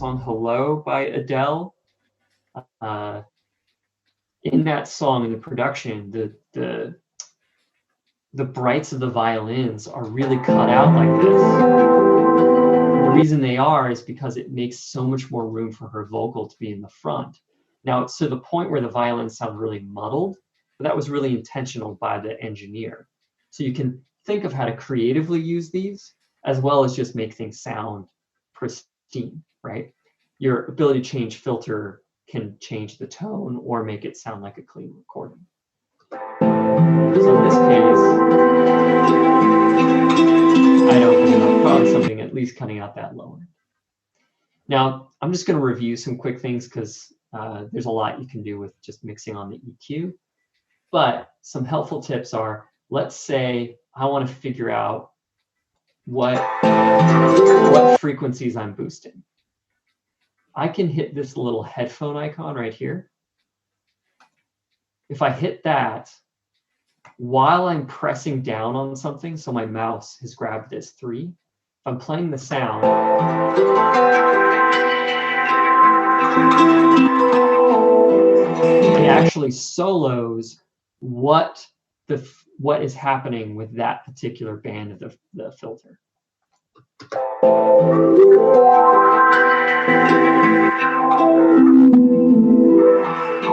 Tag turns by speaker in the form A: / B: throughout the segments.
A: song Hello by Adele. In that song, in the production, the brights of the violins are really cut out like this. The reason they are is because it makes so much more room for her vocal to be in the front. Now, it's to the point where the violins sound really muddled, but that was really intentional by the engineer. So you can think of how to creatively use these, as well as just make things sound pristine, right? Your ability to change filter can change the tone or make it sound like a clean recording. So in this case, I don't know, probably something at least cutting out that low end. Now, I'm just going to review some quick things because there's a lot you can do with just mixing on the EQ. But some helpful tips are, let's say I want to figure out what frequencies I'm boosting. I can hit this little headphone icon right here. If I hit that, while I'm pressing down on something, so my mouse has grabbed this 3, if I'm playing the sound, it actually solos what is happening with that particular band of the filter.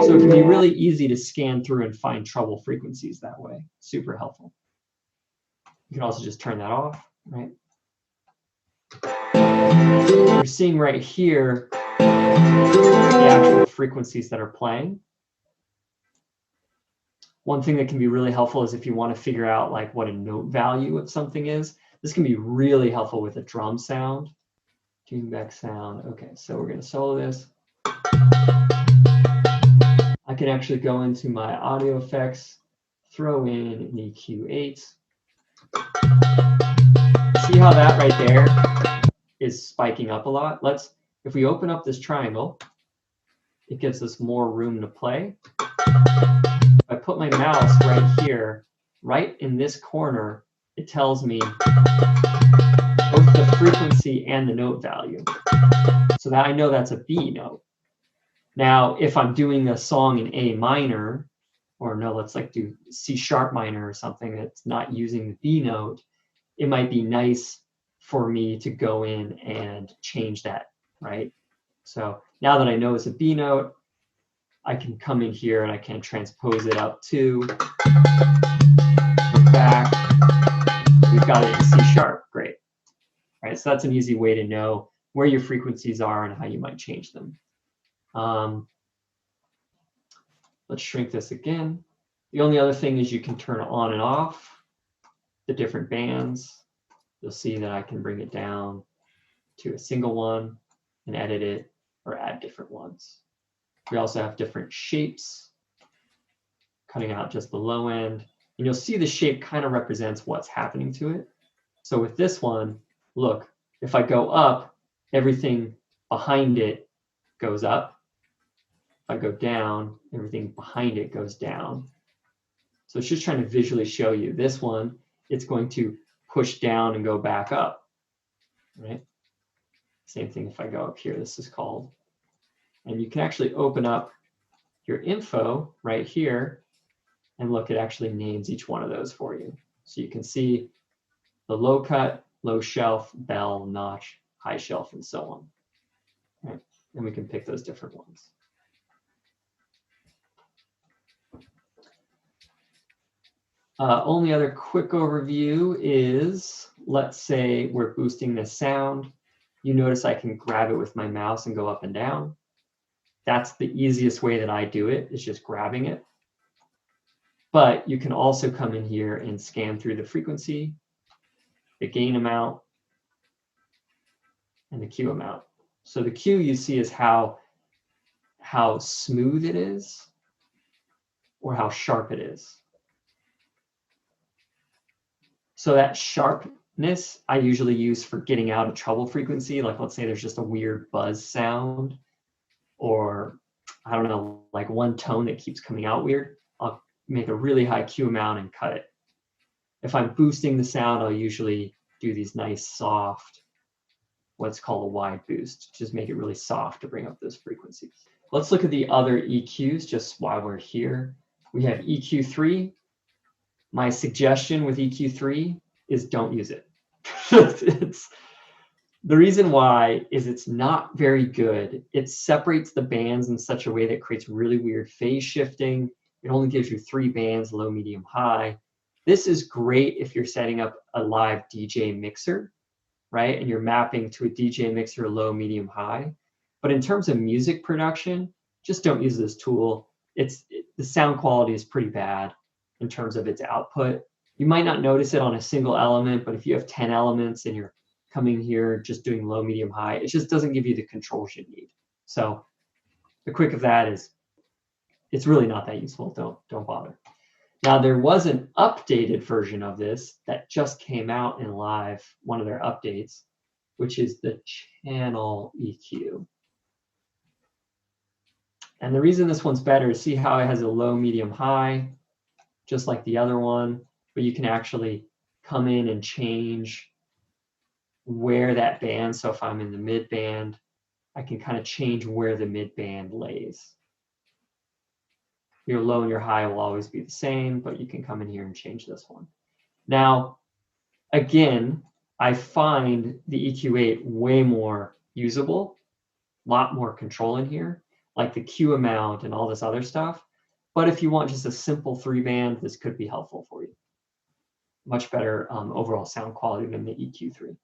A: So it can be really easy to scan through and find trouble frequencies that way. Super helpful. You can also just turn that off, right? You're seeing right here the actual frequencies that are playing. One thing that can be really helpful is if you want to figure out like what a note value of something is. This can be really helpful with a drum sound. Tune back sound. Okay, so we're going to solo this. I can actually go into my audio effects, throw in an EQ8. See how that right there is spiking up a lot? If we open up this triangle, it gives us more room to play. If I put my mouse right here, right in this corner, it tells me both the frequency and the note value. So that I know that's a B note. Now, if I'm doing a song in A minor, or no, let's like do C sharp minor or something that's not using the B note, it might be nice for me to go in and change that, right? So now that I know it's a B note, I can come in here and I can transpose it up to, back. We've got it in C sharp, great. Right, so that's an easy way to know where your frequencies are and how you might change them. Let's shrink this again. The only other thing is you can turn on and off the different bands. You'll see that I can bring it down to a single one and edit it or add different ones. We also have different shapes, cutting out just the low end. And you'll see the shape kind of represents what's happening to it. So with this one, look, if I go up, everything behind it goes up. If I go down, everything behind it goes down. So it's just trying to visually show you. This one, it's going to push down and go back up, right? Same thing if I go up here, this is called. And you can actually open up your info right here and look, it actually names each one of those for you. So you can see the low cut, low shelf, bell, notch, high shelf, and so on. Right? And we can pick those different ones. Only other quick overview is, let's say we're boosting the sound. You notice I can grab it with my mouse and go up and down. That's the easiest way that I do it, is just grabbing it. But you can also come in here and scan through the frequency, the gain amount, and the Q amount. So the Q you see is how smooth it is or how sharp it is. So that sharpness I usually use for getting out a treble frequency. Like let's say there's just a weird buzz sound, or I don't know, like one tone that keeps coming out weird. I'll make a really high Q amount and cut it. If I'm boosting the sound, I'll usually do these nice soft what's called a wide boost, just make it really soft to bring up those frequencies. Let's look at the other EQs just while we're here. We have EQ3. My suggestion with EQ3 is don't use it. The reason why is it's not very good. It separates the bands in such a way that creates really weird phase shifting. It only gives you 3 bands, low, medium, high. This is great if you're setting up a live DJ mixer, right? And you're mapping to a DJ mixer, low, medium, high. But in terms of music production, just don't use this tool. The sound quality is pretty bad in terms of its output. You might not notice it on a single element, but if you have 10 elements and you're coming here just doing low, medium, high, it just doesn't give you the controls you need. So the quick of that is it's really not that useful. Don't bother. Now there was an updated version of this that just came out in live, one of their updates, which is the channel EQ. And the reason this one's better is see how it has a low, medium, high, just like the other one, but you can actually come in and change where that band, so if I'm in the mid band, I can kind of change where the mid band lays. Your low and your high will always be the same, but you can come in here and change this one. Now, again, I find the EQ8 way more usable, a lot more control in here, like the Q amount and all this other stuff. But if you want just a simple 3-band, this could be helpful for you. Much better overall sound quality than the EQ3.